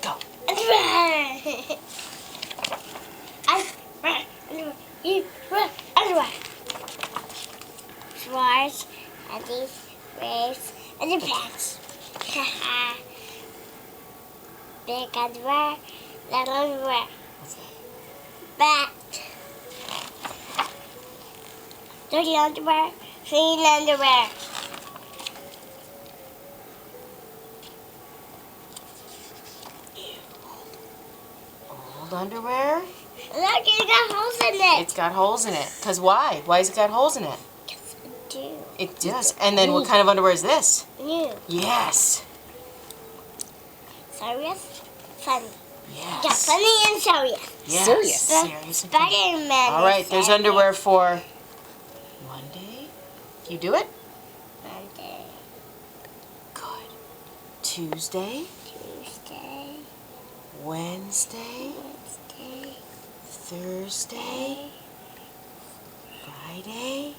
Go. Drawers, and these waves, and the pants. Big underwear, little underwear. Bat. Dirty underwear, clean underwear. Old underwear. Look, it got holes in it. It's got holes in it. Because why? Why has it got holes in it? New. It does. And then what kind of underwear is this? New. Yes. Serious? Funny. Yes. Yeah, funny and serious. Yes. Serious. Serious and funny. Spider-Man. All right, is there's serious. underwear for Monday. You do it? Monday, Good. Tuesday, Tuesday, Wednesday, Wednesday, Thursday, Friday,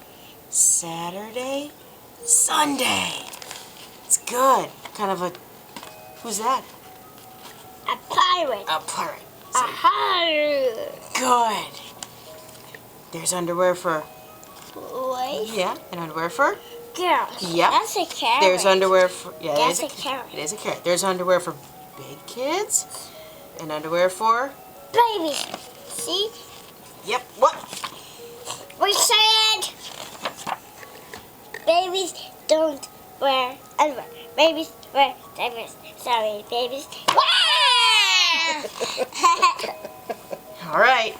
Saturday, Sunday. It's good. Kind of a, who's that? a pirate. A pirate. A pirate. Good. There's underwear for, Boys. yeah, and underwear for, Girls. Yep. That's a carrot. there's underwear for, yeah, That's it is a carrot. It is a carrot. There's underwear for big kids and underwear for, Baby. See? yep, what? We said babies don't wear underwear. Babies wear diapers. Sorry, babies. All right.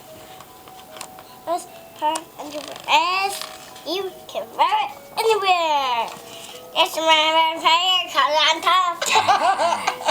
What's her underwear? As you can wear it anywhere. It's my favorite color on top.